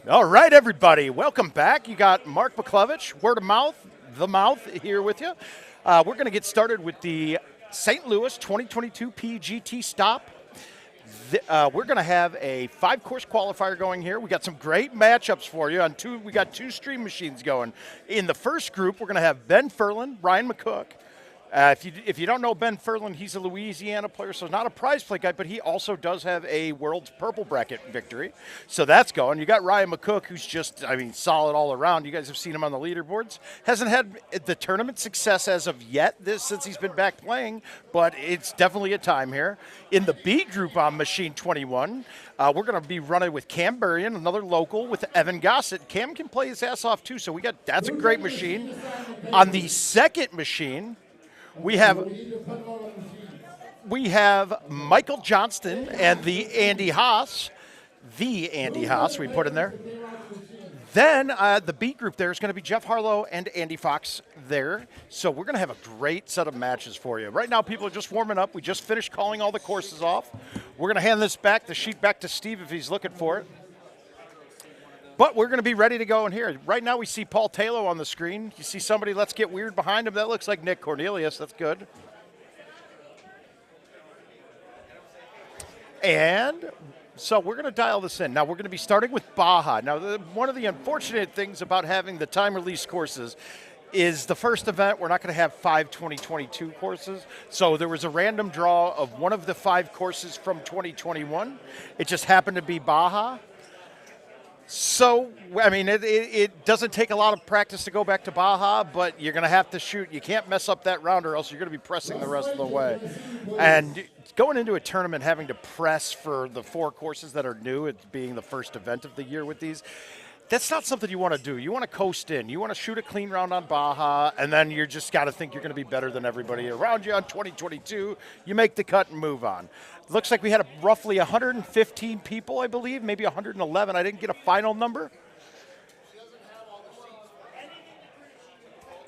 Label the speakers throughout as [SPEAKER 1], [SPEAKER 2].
[SPEAKER 1] All right, everybody, welcome back. You got Mark McClovich, Word of Mouth, the Mouth, here with you. We're going to get started with the St. Louis 2022 PGT stop. We're going to have a 5-course qualifier going here. We got some great matchups for you. We got 2 stream machines going. In the first group, we're going to have Ben Furlan, Ryan McCook. If you don't know Ben Furlan, he's a Louisiana player, so not a prize play guy, but he also does have a World's Purple Bracket victory. So that's going. You got Ryan McCook, who's just, solid all around. You guys have seen him on the leaderboards. Hasn't had the tournament success as of yet since he's been back playing, but it's definitely a time here. In the B group on Machine 21, we're going to be running with Cam Burrion, another local, with Evan Gossett. Cam can play his ass off, too, so that's a great machine. On the second machine, we have Michael Johnston and the Andy Haas, we put in there. Then the B group there is going to be Jeff Harlow and Andy Fox there. So we're going to have a great set of matches for you. Right now, people are just warming up. We just finished calling all the courses off. We're going to hand the sheet back to Steve if he's looking for it. But we're going to be ready to go in here. Right now we see Paul Taylor on the screen. You see somebody, let's get weird behind him. That looks like Nick Cornelius. That's good. And so we're going to dial this in. Now we're going to be starting with Baja. Now one of the unfortunate things about having the time release courses is the first event, we're not going to have 5 2022 courses. So there was a random draw of one of the 5 courses from 2021. It just happened to be Baja. So, it doesn't take a lot of practice to go back to Baja, but you're going to have to shoot. You can't mess up that round or else you're going to be pressing the rest of the way. And going into a tournament, having to press for the 4 courses that are new, it being the first event of the year with these, that's not something you want to do. You want to coast in. You want to shoot a clean round on Baja, and then you just got to think you're going to be better than everybody around you on 2022. You make the cut and move on. Looks like we had roughly 115 people, I believe, maybe 111. I didn't get a final number.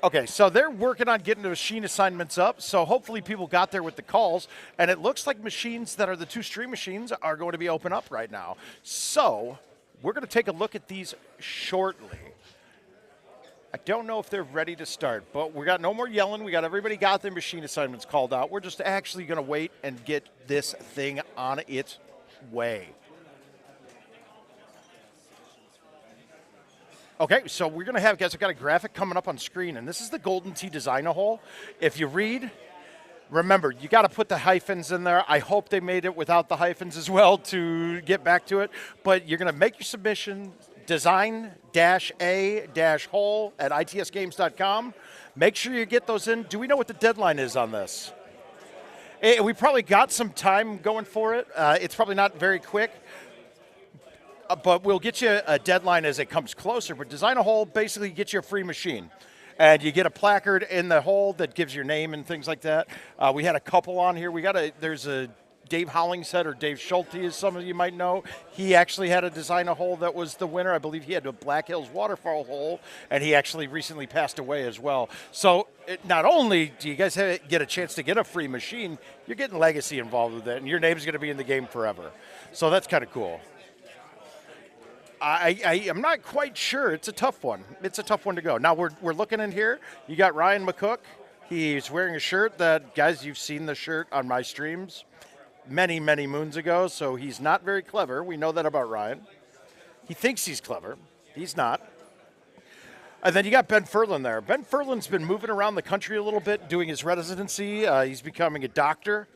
[SPEAKER 1] Okay, so they're working on getting the machine assignments up, so hopefully people got there with the calls, and it looks like machines that are the 2 stream machines are going to be open up right now. So we're going to take a look at these shortly. I don't know if they're ready to start, but we got no more yelling. Everybody got their machine assignments called out. We're just actually going to wait and get this thing on its way. Okay, so we're going to have, guys, I've got a graphic coming up on screen, and this is the Golden Tee Designer hole. If you read, remember, you got to put the hyphens in there. I hope they made it without the hyphens as well to get back to it. But you're going to make your submission, design-a-hole at itsgames.com. Make sure you get those in. Do we know what the deadline is on this? We probably got some time going for it. It's probably not very quick. But we'll get you a deadline as it comes closer. But Design a Hole basically gets you a free machine. And you get a placard in the hole that gives your name and things like that. We had a couple on here. There's a Dave Hollingshead, or Dave Schulte, as some of you might know. He actually had a Design a Hole that was the winner. I believe he had a Black Hills Waterfall hole, and he actually recently passed away as well. So not only do you guys get a chance to get a free machine, you're getting legacy involved with it, and your name's going to be in the game forever. So that's kind of cool. I'm not quite sure. It's a tough one. It's a tough one to go. Now, we're looking in here. You got Ryan McCook. He's wearing a shirt that, guys, you've seen the shirt on my streams many, many moons ago, so he's not very clever. We know that about Ryan. He thinks he's clever. He's not. And then you got Ben Furlan there. Ben Furlan's been moving around the country a little bit, doing his residency. He's becoming a doctor.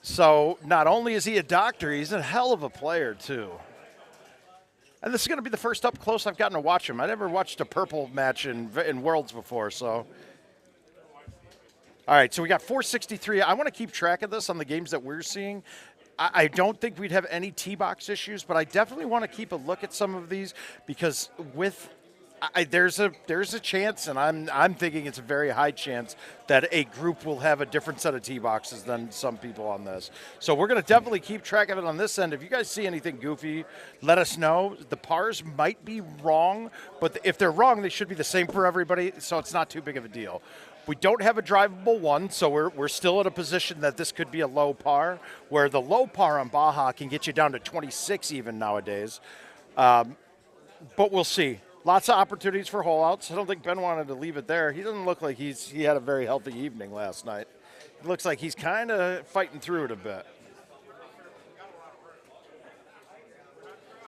[SPEAKER 1] So not only is he a doctor, he's a hell of a player, too. And this is going to be the first up close I've gotten to watch him. I never watched a purple match in Worlds before, so. All right, so we got 463. I want to keep track of this on the games that we're seeing. I don't think we'd have any T-box issues, but I definitely want to keep a look at some of these because there's a chance, and I'm thinking it's a very high chance that a group will have a different set of tee boxes than some people on this. So we're going to definitely keep track of it on this end. If you guys see anything goofy, let us know. The pars might be wrong, but if they're wrong, they should be the same for everybody, so it's not too big of a deal. We don't have a drivable one, so we're still in a position that this could be a low par, where the low par on Baja can get you down to 26 even nowadays. But we'll see. Lots of opportunities for hole-outs. I don't think Ben wanted to leave it there. He doesn't look like he had a very healthy evening last night. It looks like he's kind of fighting through it a bit.